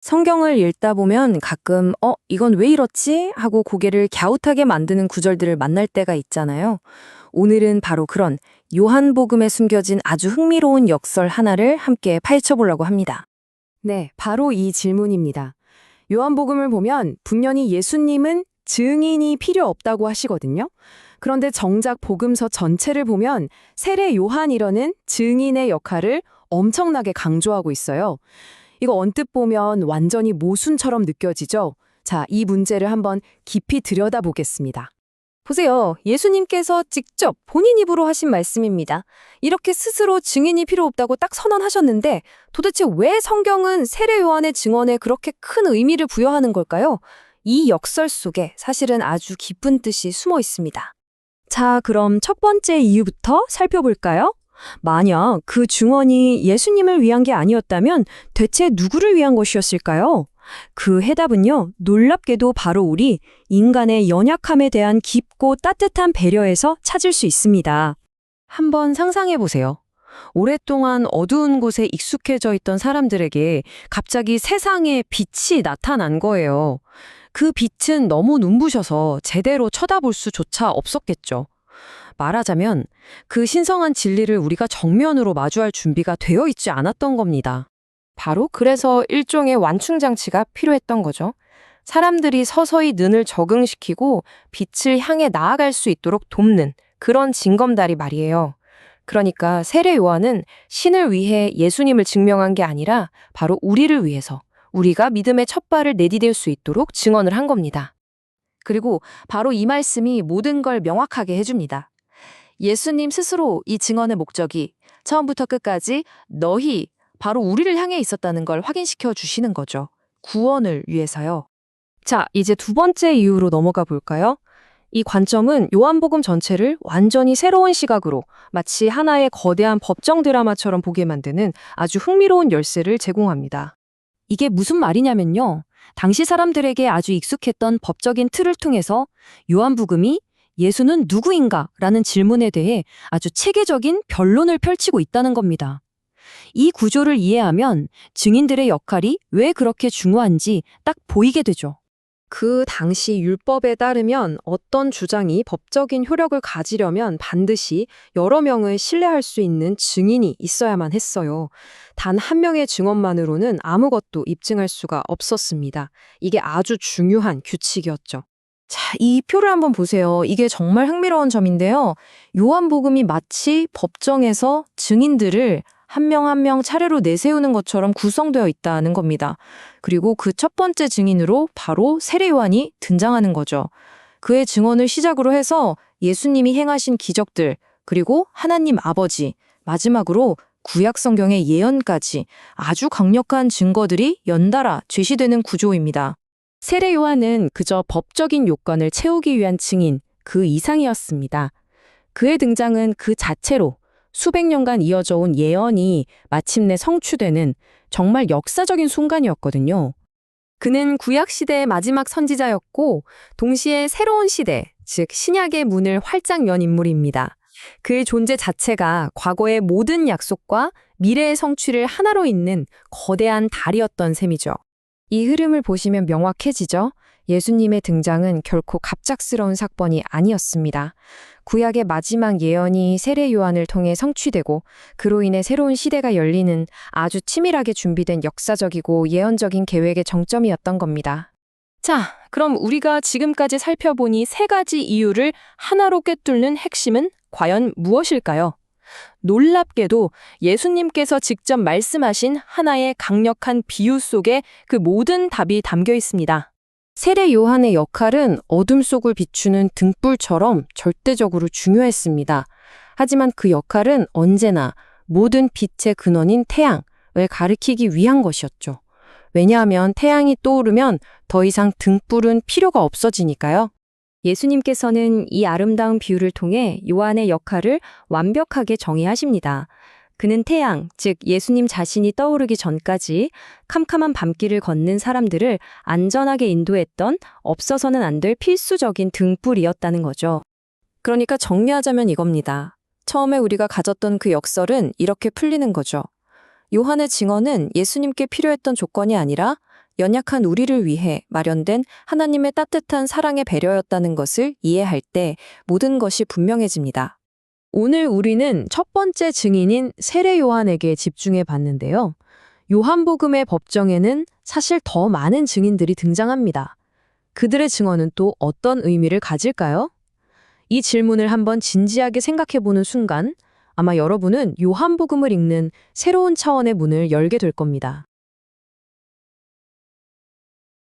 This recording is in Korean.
성경을 읽다 보면 가끔 이건 왜 이렇지? 하고 고개를 갸웃하게 만드는 구절들을 만날 때가 있잖아요. 오늘은 바로 그런 요한복음에 숨겨진 아주 흥미로운 역설 하나를 함께 파헤쳐보려고 합니다. 네, 바로 이 질문입니다. 요한복음을 보면 분명히 예수님은 증인이 필요 없다고 하시거든요. 그런데 정작 복음서 전체를 보면 세례 요한이라는 증인의 역할을 엄청나게 강조하고 있어요. 이거 언뜻 보면 완전히 모순처럼 느껴지죠? 자, 이 문제를 한번 깊이 들여다보겠습니다. 보세요. 예수님께서 직접 본인 입으로 하신 말씀입니다. 이렇게 스스로 증인이 필요 없다고 딱 선언하셨는데 도대체 왜 성경은 세례 요한의 증언에 그렇게 큰 의미를 부여하는 걸까요? 이 역설 속에 사실은 아주 깊은 뜻이 숨어 있습니다. 자, 그럼 첫 번째 이유부터 살펴볼까요? 만약 그 증언이 예수님을 위한 게 아니었다면 대체 누구를 위한 것이었을까요? 그 해답은요, 놀랍게도 바로 우리 인간의 연약함에 대한 깊고 따뜻한 배려에서 찾을 수 있습니다. 한번 상상해 보세요. 오랫동안 어두운 곳에 익숙해져 있던 사람들에게 갑자기 세상에 빛이 나타난 거예요. 그 빛은 너무 눈부셔서 제대로 쳐다볼 수조차 없었겠죠. 말하자면 그 신성한 진리를 우리가 정면으로 마주할 준비가 되어 있지 않았던 겁니다. 바로 그래서 일종의 완충장치가 필요했던 거죠. 사람들이 서서히 눈을 적응시키고 빛을 향해 나아갈 수 있도록 돕는 그런 징검다리 말이에요. 그러니까 세례 요한은 신을 위해 예수님을 증명한 게 아니라 바로 우리를 위해서 우리가 믿음의 첫 발을 내디딜 수 있도록 증언을 한 겁니다. 그리고 바로 이 말씀이 모든 걸 명확하게 해줍니다. 예수님 스스로 이 증언의 목적이 처음부터 끝까지 너희, 바로 우리를 향해 있었다는 걸 확인시켜 주시는 거죠. 구원을 위해서요. 자, 이제 두 번째 이유로 넘어가 볼까요? 이 관점은 요한복음 전체를 완전히 새로운 시각으로 마치 하나의 거대한 법정 드라마처럼 보게 만드는 아주 흥미로운 열쇠를 제공합니다. 이게 무슨 말이냐면요. 당시 사람들에게 아주 익숙했던 법적인 틀을 통해서 요한복음이 예수는 누구인가? 라는 질문에 대해 아주 체계적인 변론을 펼치고 있다는 겁니다. 이 구조를 이해하면 증인들의 역할이 왜 그렇게 중요한지 딱 보이게 되죠. 그 당시 율법에 따르면 어떤 주장이 법적인 효력을 가지려면 반드시 여러 명을 신뢰할 수 있는 증인이 있어야만 했어요. 단 한 명의 증언만으로는 아무것도 입증할 수가 없었습니다. 이게 아주 중요한 규칙이었죠. 자, 이 표를 한번 보세요. 이게 정말 흥미로운 점인데요. 요한복음이 마치 법정에서 증인들을 한 명 한 명 차례로 내세우는 것처럼 구성되어 있다는 겁니다. 그리고 그 첫 번째 증인으로 바로 세례 요한이 등장하는 거죠. 그의 증언을 시작으로 해서 예수님이 행하신 기적들, 그리고 하나님 아버지, 마지막으로 구약 성경의 예언까지 아주 강력한 증거들이 연달아 제시되는 구조입니다. 세례 요한은 그저 법적인 요건을 채우기 위한 증인, 그 이상이었습니다. 그의 등장은 그 자체로 수백 년간 이어져 온 예언이 마침내 성취되는 정말 역사적인 순간이었거든요. 그는 구약시대의 마지막 선지자였고 동시에 새로운 시대, 즉 신약의 문을 활짝 연 인물입니다. 그의 존재 자체가 과거의 모든 약속과 미래의 성취를 하나로 잇는 거대한 달이었던 셈이죠. 이 흐름을 보시면 명확해지죠? 예수님의 등장은 결코 갑작스러운 사건이 아니었습니다. 구약의 마지막 예언이 세례 요한을 통해 성취되고 그로 인해 새로운 시대가 열리는 아주 치밀하게 준비된 역사적이고 예언적인 계획의 정점이었던 겁니다. 자, 그럼 우리가 지금까지 살펴본 이 세 가지 이유를 하나로 꿰뚫는 핵심은 과연 무엇일까요? 놀랍게도 예수님께서 직접 말씀하신 하나의 강력한 비유 속에 그 모든 답이 담겨 있습니다. 세례 요한의 역할은 어둠 속을 비추는 등불처럼 절대적으로 중요했습니다. 하지만 그 역할은 언제나 모든 빛의 근원인 태양을 가리키기 위한 것이었죠. 왜냐하면 태양이 떠오르면 더 이상 등불은 필요가 없어지니까요. 예수님께서는 이 아름다운 비유를 통해 요한의 역할을 완벽하게 정의하십니다. 그는 태양, 즉 예수님 자신이 떠오르기 전까지 캄캄한 밤길을 걷는 사람들을 안전하게 인도했던 없어서는 안 될 필수적인 등불이었다는 거죠. 그러니까 정리하자면 이겁니다. 처음에 우리가 가졌던 그 역설은 이렇게 풀리는 거죠. 요한의 증언은 예수님께 필요했던 조건이 아니라 연약한 우리를 위해 마련된 하나님의 따뜻한 사랑의 배려였다는 것을 이해할 때 모든 것이 분명해집니다. 오늘 우리는 첫 번째 증인인 세례 요한에게 집중해 봤는데요. 요한복음의 법정에는 사실 더 많은 증인들이 등장합니다. 그들의 증언은 또 어떤 의미를 가질까요? 이 질문을 한번 진지하게 생각해 보는 순간 아마 여러분은 요한복음을 읽는 새로운 차원의 문을 열게 될 겁니다.